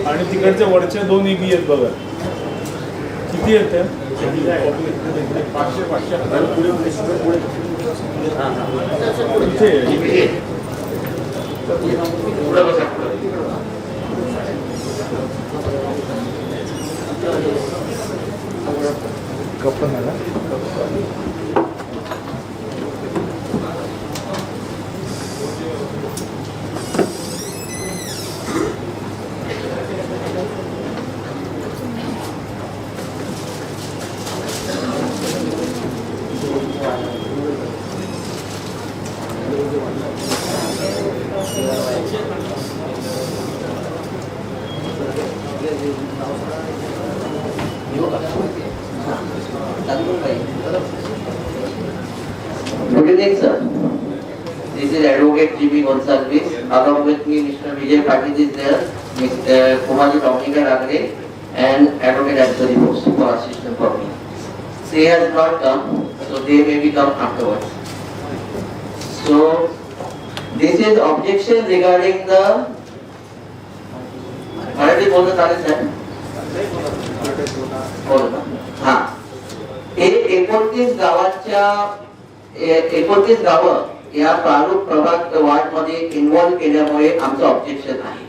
आणि तिकडच्या वरच्या 2 EB आहेत बघा, किती आहेत त्या? 500 कपन आहे ना. Good evening, sir. This is Advocate G.B. Gonsalves. Along with me, Mr. Vijay Patil is there, Mr. Kumari Dominica Ragre, and Advocate Anthony Bose for assistant for me. They has not come, so they may be come afterwards. So, this is objection regarding the. Marathi बोलना चालेल sir? बोल ना. हाँ. हे 29 गावांच्या 29 गावं या प्रारूप प्रभाग वार्ड मध्ये इन्व्हॉल्व केल्यामुळे आमचं ऑब्जेक्शन आहे.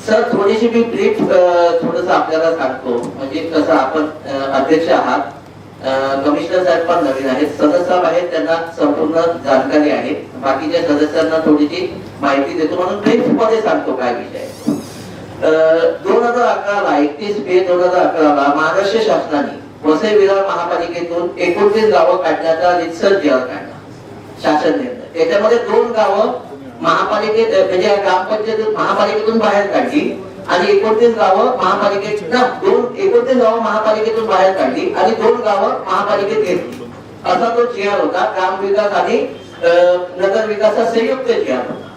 सर थोडीशी मी ब्रीफ थोडंसं आपल्याला सांगतो. म्हणजे कसं आपण अध्यक्ष आहात, कमिशनर साहेब पण नवीन आहेत, सदस्य आहेत, त्यांना संपूर्ण जाणकारी आहे. बाकीच्या सदस्यांना थोडीशी माहिती देतो म्हणून ब्रीफ मध्ये सांगतो काय विषय. 2011ला 31 मे 2011ला महाराष्ट्र शासनाने वसई विरार महापालिकेतून 29 गावं काढण्याचा रितसर जी आर काढला, शासन निर्णय. त्याच्यामध्ये 2 गावं महापालिकेत म्हणजे ग्रामपंचायत महापालिकेतून बाहेर काढली आणि 29 गावं महापालिकेत 29 गावं महापालिकेतून बाहेर काढली आणि 2 गावं महापालिकेत घेतली. असा तो जी आर होता. ग्रामविकास आणि नगर विकासाचा संयुक्त जी आर होता.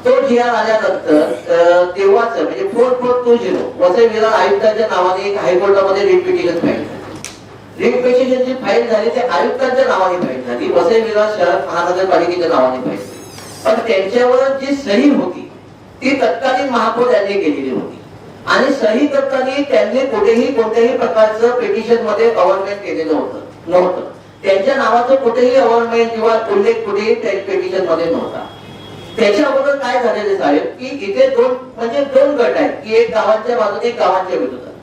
तो जी आर आल्यानंतर तेव्हाच म्हणजे 4420 वसई विरार आयुक्तांच्या नावाने हायकोर्टामध्ये रिट पिटिशन फाईल झाली. रिट पिटिशनची फाईल झाली ते आयुक्तांच्या नावाने फाईल झाली, वसई विरार शहर महानगरपालिकेच्या नावाने फाईल झाली. पण त्यांच्यावर जी सही होती ती तत्कालीन महापौर यांनी केलेली होती आणि सही करताना त्यांनी कोणत्याही प्रकारचं पिटिशन मध्ये अवॉर्डमेंट केलेलं नव्हतं. त्यांच्या नावाचं कुठेही अवॉर्डमेंट किंवा उल्लेख कुठेही त्या पिटिशन मध्ये नव्हता. त्याच्या अगोदर काय झालेले साहेब की इथे 2 गट आहेत की एक गावांच्या बाजूने एक गावांच्या विरोधात.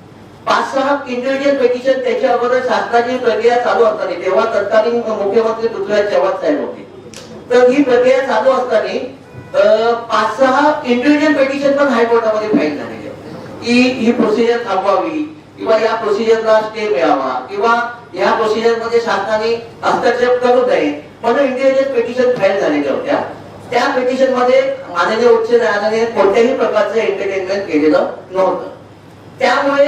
5-6 इंडिव्हिज्युअल पिटिशन त्याच्या अगोदर शासनाची प्रक्रिया चालू असताना, तेव्हा तत्कालीन मुख्यमंत्री पृथ्वीराज चव्हाण साहेब होते, तर ही प्रक्रिया चालू असताना 5-6 इंडिव्हिज्युअल पिटिशन पण हायकोर्टामध्ये फाईल झालेली होती की ही प्रोसिजर थांबवावी किंवा या प्रोसिजरला स्टे मिळावा किंवा या प्रोसिजर मध्ये शासनाने हस्तक्षेप करू नये म्हणून इंडिव्हिज्युअल पिटिशन फाईल झालेल्या होत्या. त्या पिटिशन मध्ये माननीय उच्च न्यायालयाने कोणत्याही प्रकारचं एंटरटेनमेंट केलेलं नव्हतं. त्यामुळे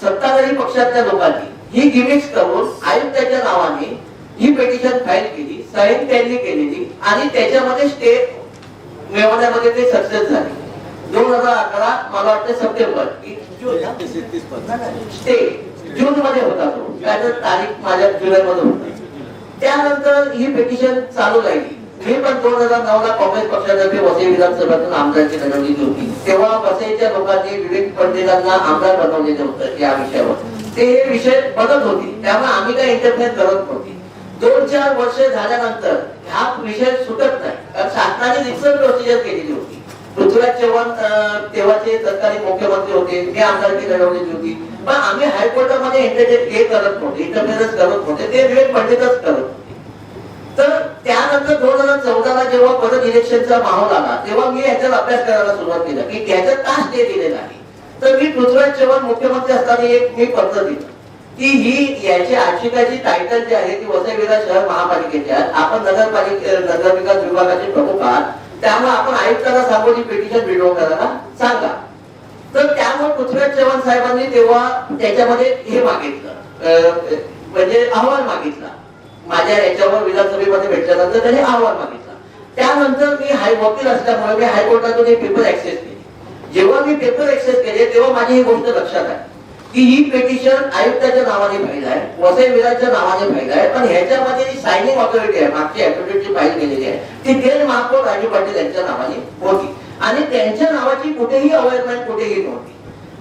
सत्ताधारी पक्षातल्या लोकांनी ही गिमिक्स करून आयुक्ताच्या नावाने ही पिटिशन फाईल केली, साईन त्यांनी केलेली आणि त्याच्यामध्ये स्टे मिळवण्यामध्ये ते सक्सेस झाले. 2011 मला वाटतं सप्टेंबर स्टे जून मध्ये होता तो, त्याचं तारीख माझ्या जुलै मध्ये होती. त्यानंतर ही पिटिशन चालू राहिली. मी पण 2009ला काँग्रेस पक्षातर्फे वसई विधानसभेतून आमदारची लढवलेली होती. तेव्हा वसईच्या लोकांनी विवेक पंडितांना आमदार बनवलेलं होतं या विषयावर. ते हे विषय बघत होते, त्यामुळे आम्ही काही इंटरफेअर करत नव्हती. 2-4 वर्ष झाल्यानंतर हा विषय सुटत नाही, कारण शासनाने रिसर्च प्रोसिजर केलेली होती. पृथ्वीराज चव्हाण तेव्हाचे तत्कालीन मुख्यमंत्री होते, मी आमदारकी लढवलेली होती, पण आम्ही हायकोर्टामध्ये हे करत नव्हते, इंटरफेअरन्स करत नव्हते, ते विवेक पंडितच करत होते. तर त्यानंतर 2014ला जेव्हा परत इलेक्शनचा माहोल आला तेव्हा मी याच्यावर अभ्यास करायला सुरुवात केली की त्याच्यात का स्टे दिलेला आहे. तर मी पृथ्वीराज चव्हाण मुख्यमंत्री असताना एक मी पत्र दिलं की ही याची आर्थिकाची टायटल जी आहे ती वसई विरार शहर महापालिकेच्या, आपण नगर विकास विभागाचे प्रमुख आहात, त्यामुळे आपण आयुक्तांना सांगू की पिटिशन विड्रॉ करायला सांगा. तर त्यामुळे पृथ्वीराज चव्हाण साहेबांनी तेव्हा त्याच्यामध्ये हे मागितलं, म्हणजे अहवाल मागितला. माझ्या याच्यावर विधानसभेमध्ये भेटल्यानंतर त्यांनी अहवाल मागितला. त्यानंतर मी वकील असल्यामुळे मी हायकोर्टातून हे पेपर ऍक्सेस केले. जेव्हा मी पेपर ऍक्सेस केले तेव्हा माझी ही गोष्ट लक्षात आली की ही पिटिशन आयुक्ताच्या नावाने फाईल आहे, वसई विरारच्या नावाने फाईल आहे, पण ह्याच्यामध्ये जी सायनिंग ऑथॉरिटी आहे, मागची ऍफिडेव्हिटची फाईल केलेली आहे ती महापौर राजू पाटील यांच्या नावाने होती आणि त्यांच्या नावाची कुठेही अवॉइडमेंट कुठेही नव्हती.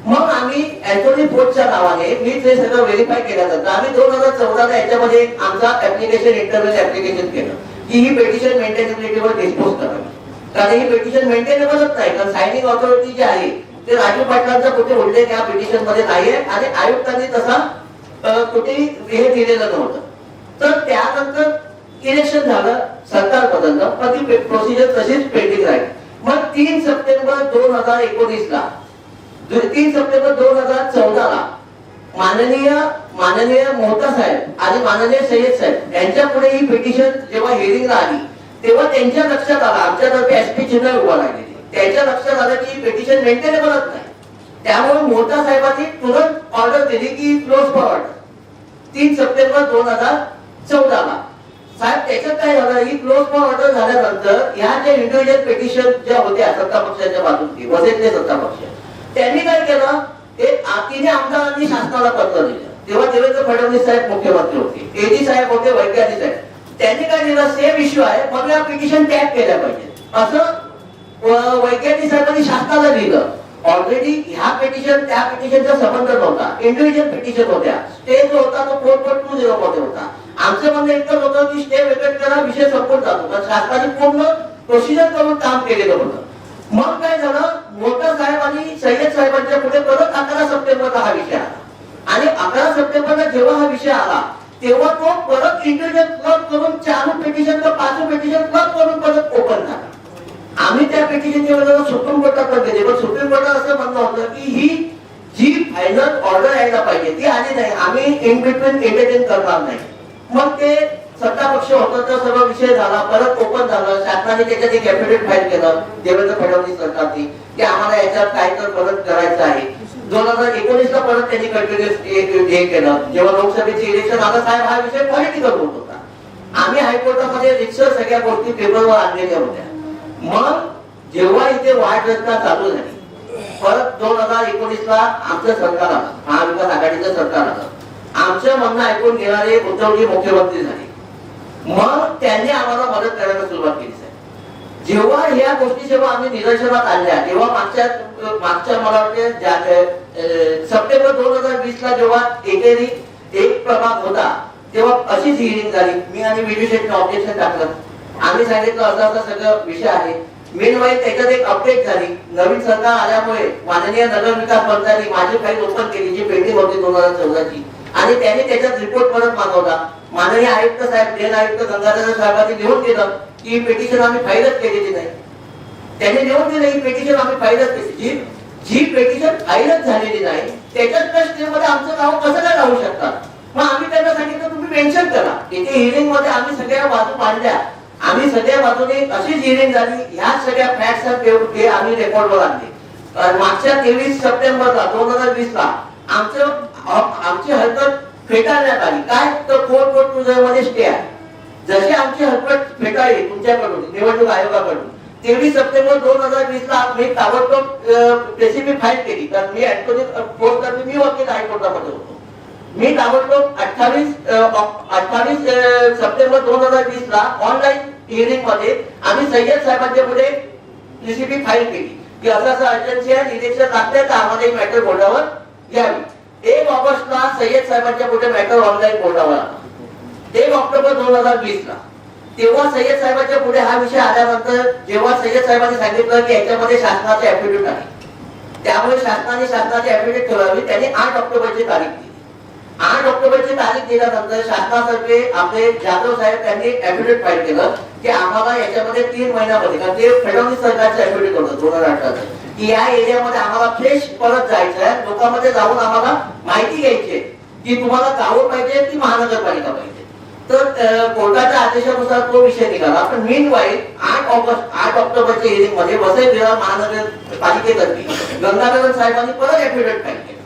मग आम्ही अँथोनी फोर्टच्या नावाने मी ते सगळं व्हेरीफाय केल्यानंतर आम्ही 2014 याच्यामध्ये आमचा ऍप्लिकेशन इंटरव्ह्यू ऍप्लिकेशन केलं की ही पेटिशन मेंटेनेबिलिटीवर डिस्पोज करावी. कारण ही पेटिशन मेंटेनेबलच नाही, कारण सायनिंग ऑथॉरिटी जी आहे ते राजू पाटलांचा कुठे उल्लेख या पेटिशन मध्ये नाहीये आणि आयुक्तांनी तसा कुठेही हे दिलेलं नव्हतं. तर त्यानंतर इलेक्शन झालं, सरकार बदललं, पण ती प्रोसिजर तशीच पेंडिंग राहील. मग 3 सप्टेंबर 2019 ला 3 सप्टेंबर 2014 ला माननीय मोहता साहेब आणि माननीय सय्यद साहेब यांच्या पुढे ही पिटिशन जेव्हा हिअरिंगला आली तेव्हा त्यांच्या लक्षात आलं, आमच्यातर्फे एसपी चिन्ह उभा राहिलेली, त्यांच्या लक्षात आलं की ही पिटिशन मेंटेनेबलच नाही. त्यामुळे मोहता साहेबांनी तुरंत ऑर्डर दिली की क्लोज फॉर ऑर्डर 3 सप्टेंबर 2014 ला. साहेब त्याच्यात काय झालं, ही क्लोज फॉर ऑर्डर झाल्यानंतर ह्या ज्या इंडिव्हिज्युअल पिटिशन ज्या होत्या सत्ता पक्षाच्या बाजूने वसईतले सत्ता पक्ष, त्यांनी काय केलं, तिने आमदारांनी शासनाला पत्र दिलं. तेव्हा देवेंद्र फडणवीस साहेब मुख्यमंत्री होते, एजी साहेब होते, वैज्ञानिक साहेब. त्यांनी काय दिलं, सेम इश्यू आहे मग या पिटिशन टॅग केल्या पाहिजे असं वैज्ञानिक साहेबांनी शासनाला दिलं. ऑलरेडी ह्या पिटिशन त्या पिटिशनचा संबंध नव्हता, इंडिव्हिज्युअल पिटिशन होत्या. स्टे जो होता तो 4.20 मध्ये होता. आमचं म्हणणं इतकं होतं की स्टे वेकेट करा, विषय संपून जातो, पण शासनाने पूर्ण प्रोसिजर करून काम केलेलं होतं. मग काय झालं, मोहता साहेब आणि सय्यद साहेबांच्या पुढे परत 11 सप्टेंबरला हा विषय आला आणि 11 सप्टेंबरला जेव्हा हा विषय आला तेव्हा तो परत इंडिव्हिज्युअल क्लब करून 4 पिटिशन तर 5 पिटिशन क्लब करून परत ओपन झाला. आम्ही त्या पिटिशनच्या वेळेला सुप्रीम कोर्टात पण गेले, पण सुप्रीम कोर्टात असं म्हणणं होतं की ही जी फायनल ऑर्डर यायला पाहिजे ती आली नाही, आम्ही इन बिटवीन एंटरटेन करणार नाही. मग ते सत्ता पक्ष होता तर सर्व विषय झाला, परत ओपन झालं. शासनाने त्याच्यात एक ऍफिडेव्हिट फाईल केलं देवेंद्र फडणवीस सरकारने की आम्हाला याच्यात काय तर परत करायचं आहे. 2019 ला परत त्यांनी कंटिन्युअस हे केलं. जेव्हा लोकसभेचे इलेक्शन आलं साहेब हा विषय पॉलिटिकल होत होता. आम्ही हायकोर्टामध्ये रिक्सर सगळ्या गोष्टी पेपरवर आणलेल्या होत्या. मग जेव्हा इथे वाढ रचना चालू झाली परत 2019 ला आमचं सरकार आलं, महाविकास आघाडीचं सरकार आलं. आमचं म्हणणं ऐकून घेणारे उद्धवजी मुख्यमंत्री झाले. मग त्यांनी आम्हाला मदत करायला सुरुवात केली. साहेब जेव्हा ह्या गोष्टी जेव्हा आम्ही निदर्शनात आणल्या तेव्हा मागच्या मला वाटते सप्टेंबर 2020 ला जेव्हा एकेरी एक प्रभाग होता तेव्हा अशीच हिअरिंग झाली. मी आणि विजू शेट्टीने ऑब्जेक्शन टाकलं. आम्ही सांगितलं असं असं सगळं विषय आहे. मेनवाईज त्याच्यात एक अपडेट झाली. नवीन सरकार आल्यामुळे माननीय नगरविकास मंत्र्यांनी माझी फाईल ओपन केली जी पेंडिंग होती 2014 ची आणि त्यांनी त्याच्यात रिपोर्ट परत मागवला. माननीय आयुक्त साहेब जेल आयुक्त गंगाधर साहेबांनी लिहून दिलं की पेटिशन आम्ही फाईलच केलेली नाही. त्यांनी लिहून दिलं ही पेटिशन आम्ही फाईलच केली. जी पेटिशन फाईलच झालेली नाही त्याच्यात स्टे मध्ये आमचं नाव कसं काय राहू शकतात. मग आम्ही त्यांना सांगितलं तुम्ही मेन्शन करा. इथे हिअरिंग मध्ये आम्ही सगळ्या बाजू मांडल्या, आम्ही सगळ्या बाजूने अशीच हिअरिंग झाली. ह्या सगळ्या फॅक्ट्स आम्ही रेकॉर्डवर आणले. मागच्या 23 सप्टेंबरला 2020 ला आमची हरकत फेटाळण्यात आली. काय तर 4.20 मध्ये स्टे आहे. जशी आमची हरकत फेटाळली तुमच्याकडून निवडणूक आयोगाकडून 23 सप्टेंबर 2020 ला मी ताबडतोब रेसिपी फाईल केली. कारण मी अँथोनी फोर्ट मी वकील हायकोर्टामध्ये होतो. मी ताबडतोब 28 सप्टेंबर 2020 ला ऑनलाईन हिअरिंग मध्ये आम्ही सय्यद साहेबांच्या पुढे रेसिपी फाईल केली की असं अर्जन्सी आहे, इलेक्शन लागते तर आम्हाला ही मॅटर बोर्डावर घ्यावी. 1 ऑगस्टला सय्यद साहेबांच्या पुढे मॅटर ऑनलाईन बोर्डावर आला. 1 ऑक्टोबर 2020 ला तेव्हा सय्यद साहेबांच्या पुढे हा विषय आल्यानंतर जेव्हा सय्यद साहेबांनी सांगितलं की याच्यामध्ये शासनाचे ऍफिडेव्हिट आहे त्यामुळे शासनाची ऍफिडेव्हिट ठेवावी, त्यांनी 8 ऑक्टोबरची तारीख दिली. 8 ऑक्टोबरची तारीख दिल्यानंतर शासनातर्फे आपले जाधव साहेब त्यांनी ऍफिडेव्हिट फाईल केलं की आम्हाला याच्यामध्ये 3 महिन्यामध्ये, कारण ते फडणवीस सरकारचं ऍफिडेव्हिट होतं 2018 की या एरियामध्ये आम्हाला फ्रेश परत जायचं आहे, लोकांमध्ये जाऊन आम्हाला माहिती घ्यायची की तुम्हाला गावं पाहिजे की महानगरपालिका पाहिजे. तर कोर्टाच्या आदेशानुसार तो विषय निघाला. पण मीनवाईल 8 ऑक्टोबरच्या हिअरिंग मध्ये वसई विरार महानगरपालिकेतर्फे गंगाधर साहेबांनी परत ऍफिडेव्हिट फाईल केलं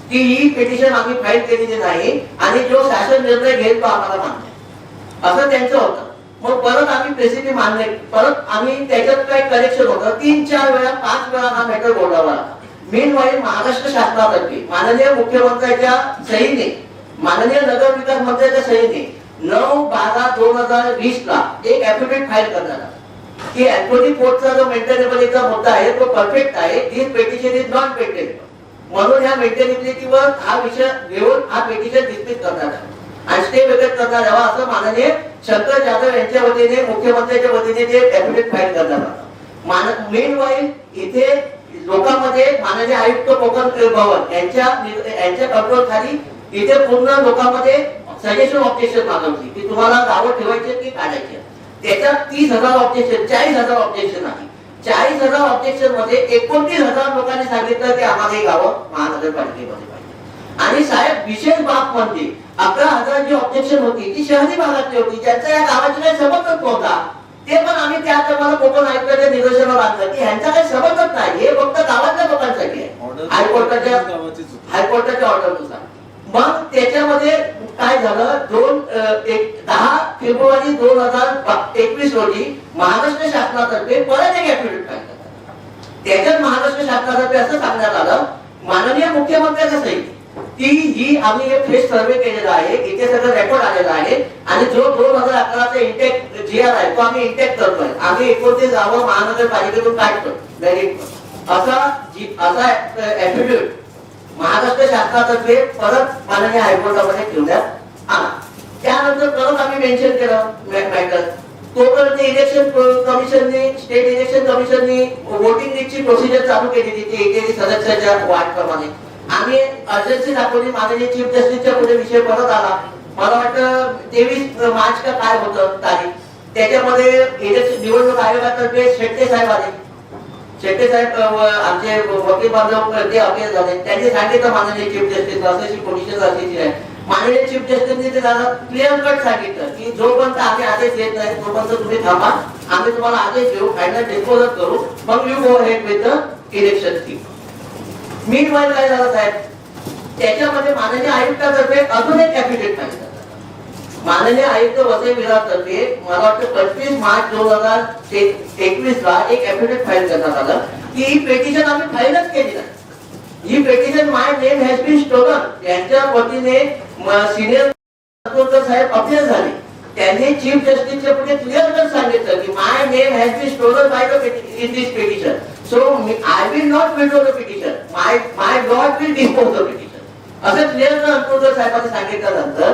की ही पिटिशन आम्ही फाईल केलेली नाही आणि जो शासन निर्णय घेईल तो आम्हाला मान्य असं त्यांचं होतं. मग परत आम्ही रेसिपी मान्य, परत आम्ही त्याच्यात काय करेक्शन होतं. 3-4 वेळा 5 वेळा हा मॅटर बोर्डावर आला. मीनवाईल महाराष्ट्र शासनातर्फे माननीय मुख्यमंत्र्यांच्या सहीने, माननीय नगरविकास मंत्र्यांच्या सहीने 9/12/2020 ला एक ऍफिडेव्हिट फाईल करण्यात आला. की अँथोनी पोर्टचा जो मेंटेनेबिलिटीचा मुद्दा आहे तो परफेक्ट आहे. दिस पेटिशन इज नॉट मेंटेनेबल. म्हणून ह्या मेंटेनेबिलिटीवर हा विषय घेऊन हा पेटिशन डिस्मिस करण्यात आला आणि स्टे वेगळं करण्यात यावा असं माननीय शंकर जाधव यांच्या वतीने मुख्यमंत्र्यांच्या वतीने ते ऍफिडेव्हिट फाईल करण्यात आलं. मेनवाईल इथे लोकांमध्ये माननीय आयुक्त कोकण भवन यांच्या कंट्रोल खाली इथे पूर्ण लोकांमध्ये सजेशन ऑब्जेक्शन मागवली की तुम्हाला गावं ठेवायचे की काढायचे. त्याच्यात 30,000 ऑब्जेक्शन 40,000 ऑब्जेक्शन आहे. 40,000 ऑब्जेक्शन मध्ये 29,000 लोकांनी सांगितलं की आम्हाला हे गावं महानगरपालिकेमध्ये पाहिजे. आणि साहेब विशेष बाब म्हणजे 11,000 जी ऑब्जेक्शन होती ती शहरी भागातली होती ज्यांचा या गावाची काही संबंधच नव्हता. ते पण आम्ही त्याप्रमाणे कोकण आयुक्ताच्या निदर्शनावर आणलं की ह्यांचा काही संबंधच नाही, हे फक्त गावातल्या लोकांसाठी आहे हायकोर्टाच्या ऑर्डरनुसार. मग त्याच्यामध्ये काय झालं 10 फेब्रुवारी 2021 रोजी महाराष्ट्र शासनातर्फे परत एक ऍफिडेव्हिट फाईल करण्यात. त्याच्यात महाराष्ट्र शासनातर्फे असं सांगण्यात आलं माननीय मुख्यमंत्र्यांच्या सहित की ही आम्ही एक फेस सर्वे केलेला आहे, इथे सगळं रेकॉर्ड आलेला आहे आणि जो 2011चा इंटेक GR आहे तो आम्ही इंटेक करतोय. आम्ही 29 गावं महानगरपालिकेतून काढतोय असा ऍफिडेव्हिट महाराष्ट्र शासनातर्फे परत माननीय हायकोर्टामध्ये ठेवण्यात आला. त्यानंतर परत आम्ही मेन्शन केलं मॅटर. तोपर्यंत इलेक्शन कमिशनने स्टेट इलेक्शन कमिशनने वोटिंग लिस्टची प्रोसिजर चालू केली तिथे एकेरी सदस्याच्या वाढप्रमाणे. आम्ही अर्जन्सी दाखवली. माननीय चीफ जस्टिसच्या पुढे विषय परत आला. मला वाटतं 23 मार्च का काय होतं तारीख. त्याच्यामध्ये इलेक्शन निवडणूक आयोगातर्फे शेट्टे साहेब आले. शेट्टे साहेब आमचे वकील बांधव ते अपील झाले. त्यांनी सांगितलं माननीय चीफ जस्टिस अशी पोझिशन अशी आहे. माननीय चीफ जस्टिसने ते क्लिअर कट सांगितलं की जोपर्यंत आम्ही आदेश देत नाही तोपर्यंत तुम्ही थांबा, आम्ही तुम्हाला आदेश देऊ, फायनल डिस्पोजल करू, मग you go head with the election team. Meanwhile काय झालं साहेब, त्याच्यामध्ये माननीय आयुक्तातर्फे अजून एक ऍफिडेव्हिट फाईल करण्यात. माननीय आयुक्त वसई विभागातर्फे मला वाटतं 25 मार्च 2021 ला एक ऍफिडेव्हिट फाईल करण्यात आलं की ही पेटिशन आम्ही फाईलच केली नाही. ही petition my name has been stolen. यांच्या वतीने सिनियर साहेब अपील झाले. त्यांनी चीफ जस्टिसच्या पुढे क्लिअर कट सांगितलं की my name has been stolen by the in this petition. So I will not withdraw the petition. My lord will dispose the petition. असं clear अंतर्गत साहेबांनी सांगितल्यानंतर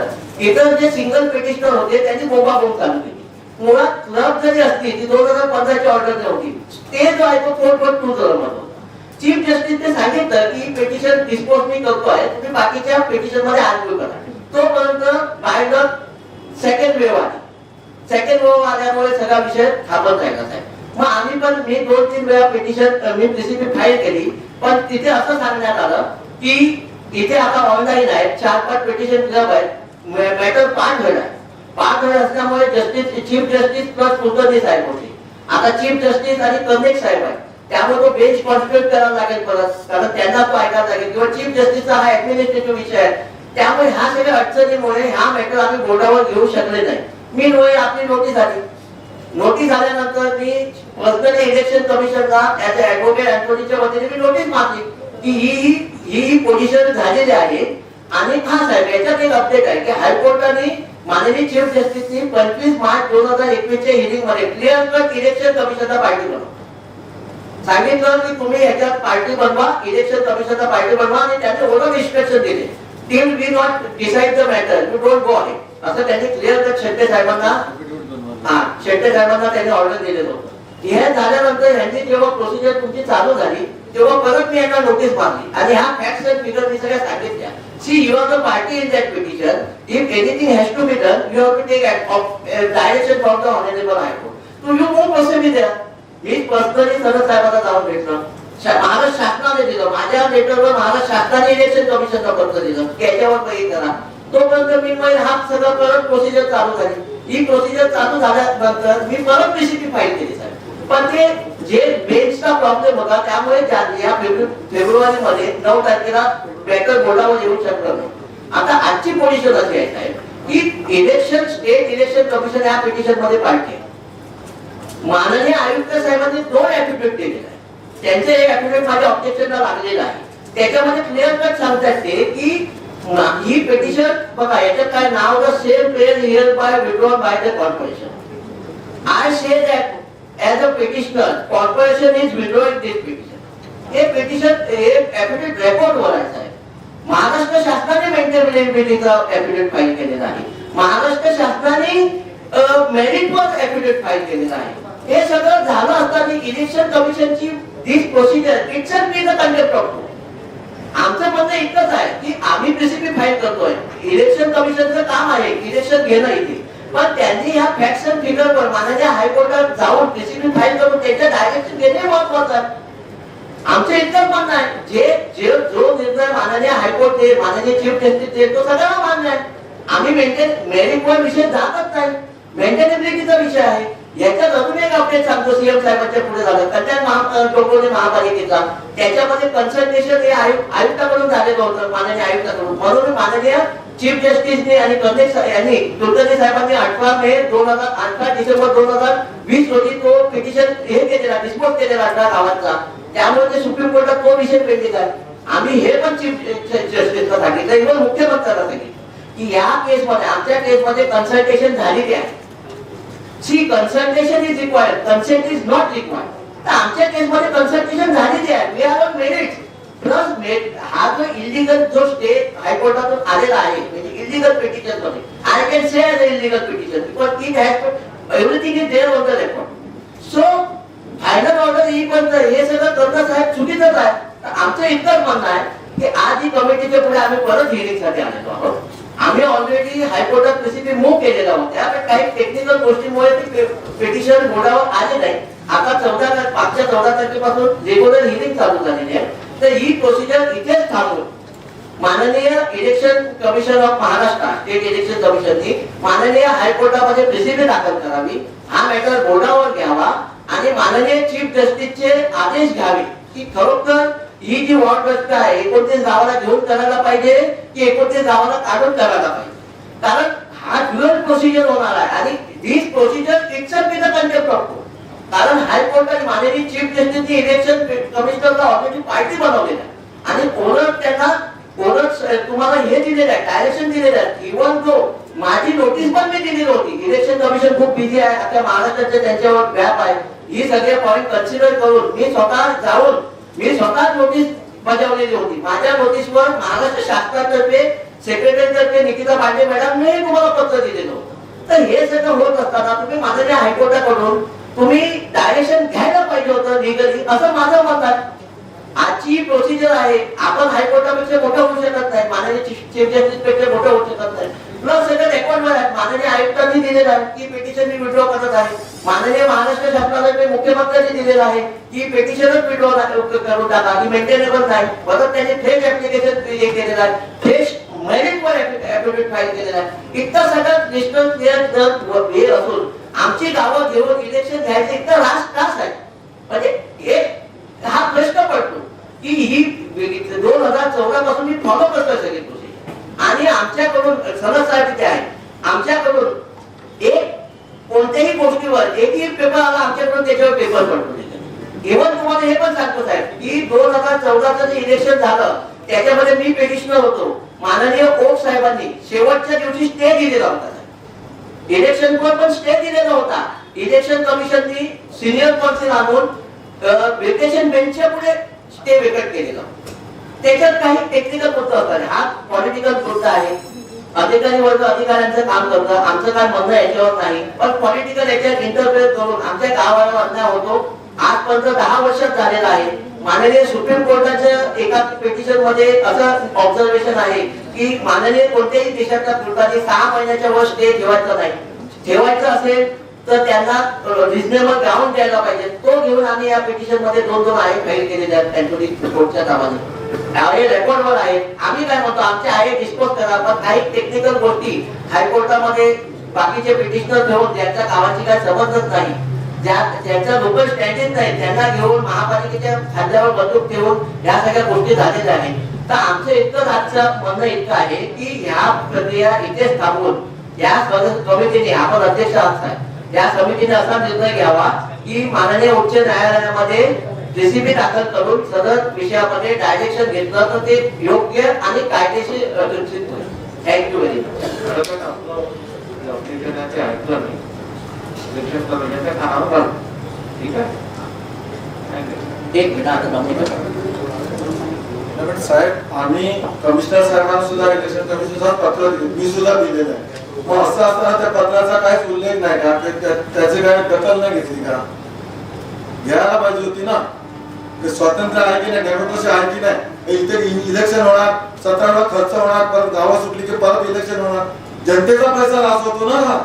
इतर जे सिंगल पेटिशनर होते त्यांनी बोंबाबोंब चालू केली. मुळात क्लब जरी असती ती 2015 ची ऑर्डर नव्हती. ते जो आहे तो 4.2 होता. चीफ जस्टिसने सांगितलं की पेटिशन डिस्पोज मी करतोय, तुम्ही बाकीच्या पेटिशन मध्ये आर्ग्यू करा. तोपर्यंत बाहेर सेकंड वेव्ह आली. सेकंड वेव्ह आल्यामुळे सगळा विषय थांबत राहिला साहेब. मग आम्ही पण मी 2-3 वेळा पेटिशन मी रेसिपी फाईल केली, पण तिथे असं सांगण्यात आलं की इथे आता ऑनलाईन आहे 4-5 पेटिशन क्लब आहेत, मॅटर 5 जण आहे. 5 जण असल्यामुळे justice chief justice plus Kulkarni साहेब होते. आता चीफ जस्टिस आणि कर्णिक साहेब आहे, त्यामुळे तो बेंच कॉन्स्टिट्यूट करावा लागेल परत, कारण त्यांना तो ऐकायला लागेल किंवा चीफ जस्टिसचा हा ऍडमिनिस्ट्रेटिव्ह विषय आहे. त्यामुळे ह्या सगळ्या अडचणीमुळे हा मॅटर आम्ही बोर्डावर घेऊ शकले नाही. मी आपली नोटीस आली. नोटीस आल्यानंतर मी पर्सनली इलेक्शन कमिशनला ऍज अ ऍडव्होकेट अँथोनीच्या वतीने मी नोटीस मागली की ही पोझिशन झालेली आहे. आणि हा साहेब याच्यात एक अपडेट आहे की हायकोर्टाने माननीय चीफ जस्टिसनी 25 मार्च 2021 च्या हिअरिंग मध्ये क्लिअर कट इलेक्शन कमिशनचा पार्टी बनवा सांगितलं की तुम्ही याच्यात पार्टी बनवा, इलेक्शन कमिशनचा पार्टी बनवा. आणि त्यांनी ओरल इन्स्ट्रक्शन दिले, team we not decide the matter, you don't go ahead, असं त्यांनी क्लिअर कट शेट्टे साहेबांना त्यांनी ऑर्डर दिलेलं होतं. हे झाल्यानंतर ह्यांनी जेव्हा प्रोसिजर तुमची चालू झाली तेव्हा परत मी यांना नोटीस मागली आणि ह्या फॅक्ट्स अँड फिगर मी सगळ्या सांगितल्या. See you are the party in that petition. If anything has to be done you have to take direction from the honourable high court. To you move procedure द्या. मी personally सरळ साहेबांना जाऊन भेटलो. महाराष्ट्र शासनाने दिलं, माझ्या लेटरवर महाराष्ट्र शासनाने इलेक्शन कमिशनला पत्र दिलं की याच्यावर काही करा. तोपर्यंत मी हा सगळं परत प्रोसिजर चालू झाली. ही प्रोसिजर चालू झाल्यानंतर मी परत रेसिपी फाईल केली साहेब. पण ते जे बेंचचा प्रॉब्लेम होता त्यामुळे या फेब्रुवारी मध्ये 9 तारखेला बॅकर बोर्डावर येऊ शकलं नाही. आता आजची पोझिशन अशी आहे साहेब की इलेक्शन स्टेट इलेक्शन कमिशन या पिटिशन मध्ये पार्टी आहे. माननीय आयुक्त साहेबांनी 2 ऍफिडेव्हिट दिलेले आहे. त्यांचे एक ऍफिडेव्हिट माझ्या ऑब्जेक्शनला लागलेलं आहे. त्याच्यामध्ये क्लिअर कट सांगतात ते की ही पेटिशन बघा याच्यात काय नाव the same page here bye withdrawn by the corporation. I say that as as a petitioner, corporation is withdrawing this petition. हे petition हे affidavit record बोलायचं आहे. महाराष्ट्र शासनाने मेंटेनबिलिटीचा affidavit फाईल केलेला आहे. महाराष्ट्र शासनाने मेरिटवर affidavit फाईल केलेला आहे. हे सगळं झालं असताना इलेक्शन कमिशनची this procedure itself is a contempt of court. आमचं म्हणणं इतकंच आहे की आम्ही पीसीपी फाईल करतोय. इलेक्शन कमिशनचं काम आहे इलेक्शन घेणं इथे, पण त्यांनी ह्या फॅक्ट्स अँड फिगरवर माननीय हायकोर्टात जाऊन पीसीपी फाईल करून त्याच्या डायरेक्शन घेणे महत्वाचं आहे. आमचं इतकंच म्हणणं आहे जो निर्णय माननीय हायकोर्ट देईल, माननीय चीफ जस्टिस देईल, तो सगळ्यांना मान्य आहे. आम्ही मेरिटवर विषय जातच नाही. मेंटेनेबिलिटीचा विषय आहे. याच्यात अजून एक अपडेट सांगतो. सीएम साहेबांच्या पुढे झालं कल्याण डोंबिवली महापालिकेचा, त्याच्यामध्ये कन्सल्टेशन हे आयुक्ताकडून झालेलं होतं, माननीय आयुक्ताकडून. म्हणून माननीय चीफ जस्टिसने आणि यांनी कुलकर्णी साहेबांनी 18 मे 2018 डिसेंबर 2020 रोजी तो पिटिशन हे केलेला, डिस्पोज केलेला 18 गावांचा. त्यामुळे ते सुप्रीम कोर्टात तो विषय पेंडिंग आहे. आम्ही हे पण चीफ जस्टिसला सांगितलं, इव्हन मुख्यमंत्र्यांना सांगितलं की या केसमध्ये, आमच्या केसमध्ये कन्सल्टेशन झालेली आहे. See consultation is required, consent is not required. तर आमच्या केसमध्ये कन्सल्टेशन झालेली आहे. We are on merit plus हा जो इलिगल जो स्टे हायकोर्टातून आलेला आहे, म्हणजे इलिगल पिटिशन मध्ये, I can say as a illegal petition because it has everything is there on the record. So final order येईपर्यंत हे सगळं करणं साहेब चुकीचंच आहे. तर आमचं इतकंच म्हणणं आहे की आज ही कमिटीच्या पुढे आम्ही परत हिअरिंगसाठी आलेलो आहोत. आम्ही ऑलरेडी हायकोर्टात पीसीपी मूव्ह केलेला होता, पण काही टेक्निकल गोष्टींमुळे ती पिटिशन बोर्डावर आले नाही. आता 14 तारखेपासून रेग्युलर हिअरिंग चालू झालेली आहे. तर ही प्रोसिजर इथेच थांबून माननीय election commission of Maharashtra, state election कमिशननी माननीय हायकोर्टामध्ये पीसीपी दाखल करावी, हा मॅटर बोर्डावर घ्यावा आणि माननीय चीफ जस्टिसचे आदेश घ्यावे की खरोखर ही जी वॉर्ड रद्द आहे 29 गावाला घेऊन करायला पाहिजे की 29 गावाला काढून करायला पाहिजे. कारण हा ड्युअल प्रोसिजर होणार आहे आणि this procedure itself is a contempt of court. कारण हायकोर्ट आणि माननीय चीफ जस्टिसनी इलेक्शन कमिशनरला ऑलरेडी पार्टी बनवलेला आहे आणि तुम्हाला हे दिलेलं आहे, डायरेक्शन दिलेलं आहे. इव्हन जो माझी नोटीस पण मी दिलेली होती. इलेक्शन कमिशन खूप बिझी आहे, आता महाराष्ट्राचे त्यांच्यावर व्याप आहे. ही सगळे पॉईंट कन्सिडर करून मी स्वतः नोटीस बजावलेली होती. माझ्या नोटीसवर महाराष्ट्र शासनातर्फे सेक्रेटरीतर्फे निकिता पांडे मॅडमने तुम्हाला पत्र दिलेलं होतं. तर हे सगळं होत असताना तुम्ही माननीय हायकोर्टाकडून तुम्ही डायरेक्शन घ्यायला पाहिजे होतं लीगली, असं माझं मत आहे. आजची प्रोसिजर आहे, आपण हायकोर्टापेक्षा मोठं होऊ शकत नाही, माननीय चीफ जस्टिस पेक्षा मोठं होऊ शकत नाही. प्लस सगळं रेकॉर्डवर आहे. माननीय आयुक्तांनी दिलेलं आहे की पिटिशन मी विड्रॉ करत आहे. माननीय महाराष्ट्र शासनाने मुख्यमंत्र्यांनी दिलेलं आहे की पिटिशनच विड्रॉ करून टाका, की मेंटेनेबल नाही. परत त्यांनी फ्रेश ऍप्लिकेशन केलेलं आहे, फ्रेश मेरिटवर ऍफिडेव्हिट फाईल केलेलं आहे. इतकं सगळं क्रिस्टल क्लिअर हे असून आमची गावं घेऊन इलेक्शन घ्यायचं इतकं त्रास आहे. म्हणजे हा प्रश्न पडतो की ही 2014 पासून मी फॉलो करतोय सगळी प्रोसिजर आणि आमच्याकडून सनद साहेब इथे आहे, आमच्याकडून कोणत्याही गोष्टीवर एकही पेपर आला आमच्याकडून त्याच्यावर पेपर पडतो. इव्हन तुम्हाला हे पण सांगतो साहेब की 2014चं जे इलेक्शन झालं त्याच्यामध्ये मी पेटिशनर होतो. माननीय ओक साहेबांनी शेवटच्या दिवशी स्टे दिलेला होता. इलेक्शनवर पण स्टे दिलेला होता. इलेक्शन कमिशननी सिनियर पर्सन आणून वेकेशन बेंचच्या पुढे स्टे वेकेट केलेला. त्याच्यात काही टेक्निकल मुद्दा होता. हा पॉलिटिकल मुद्दा आहे. अधिकारी वर्ग अधिकाऱ्यांचं काम करतं, आमचं काय म्हणणं याच्यावर नाही, पण पॉलिटिकल याच्यात इंटरफेअर करून आमच्या गावाला अन्याय होतो. आजपर्यंत 10 वर्षात झालेला आहे. माननीय सुप्रीम कोर्टाच्या एका पिटिशन मध्ये असं ऑब्झर्वेशन आहे की माननीय कोणत्याही देशाच्या कोर्टाने 6 महिन्याच्या वर स्टे ठेवायचा नाही. ठेवायचं असेल तर त्यांना रिजनेबल ग्राउंड द्यायला पाहिजे. तो घेऊन आम्ही या पिटिशन मध्ये 2 आहे फाईल केलेले आहेत त्यांच्यानी कोर्टच्या नावाने. हे रेकॉर्डवर आहे. आम्ही काय म्हणतो आमचे आहे डिस्पोज करा, पण काही टेक्निकल गोष्टी हायकोर्टामध्ये बाकीचे पिटिशनर घेऊन ज्यांच्या गावाची काय समजच नाही, ज्यांचा लोकल स्टँडिंग नाही, त्यांना घेऊन महापालिकेच्या खांद्यावर बंदूक ठेवून ह्या सगळ्या गोष्टी झालेल्या आहेत. तर आमचं इतकं आजचं म्हणणं इतकं आहे की ह्या प्रक्रिया इथेच थांबवून या कमिटीने, आपण अध्यक्ष आहात, या समितीने असा निर्णय घ्यावा की माननीय उच्च न्यायालयामध्ये रेसिपी दाखल करून सदर विषयामध्ये डायरेक्शन घेतलं तर ते योग्य आणि कायदेशीर अचूक होईल. Thank you very much. इलेक्शन कमिशनच्या कानावर ठीक आहे. एक मिनिट आता नॉमिनेट पण साहेब आम्ही कमिशनर साहेबांना सुद्धा इलेक्शन कमिशनर पत्र मी सुद्धा दिलेलं आहे. मग असं असताना त्या पत्राचा काहीच उल्लेख नाही का त्याची काय दखल नाही घेतली का? घ्यायला पाहिजे होती ना. स्वातंत्र्य आहे की नाही, डेमोक्रेसी आहे की नाही. इथे इलेक्शन होणार, 17 लाख खर्च होणार, परत गावं सुटली की परत इलेक्शन होणार. जनतेचा पैसा लास होतो ना.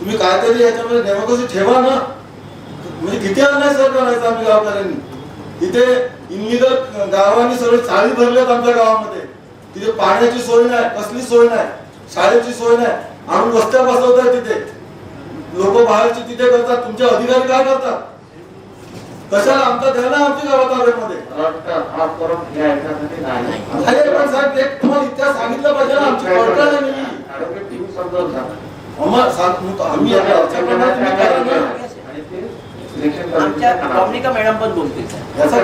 तुम्ही काहीतरी याच्यामध्ये डेमोक्रेसी ठेवा ना. म्हणजे किती अन्याय सर करायचा आम्ही गावकऱ्यांनी. इथे इनलिगल गावांनी सगळे चाळी भरलेत आमच्या गावामध्ये. तिथे पाण्याची सोय नाही, कसली सोय नाही, शाळेची सोय नाही. आणून वस्त्या बसवताय तिथे. लोक बाहेरची तिथे करतात. तुमचे अधिकारी काय करतात? कशाला आमचा द्या ना आमच्या गावाताब्यामध्ये. पण साहेब एक तुम्हाला इतिहास सांगितलं पाहिजे ना. आमची पडताळ नाही. आम्ही आमच्या कॉमनिका मॅडम पण बोलतील. याचा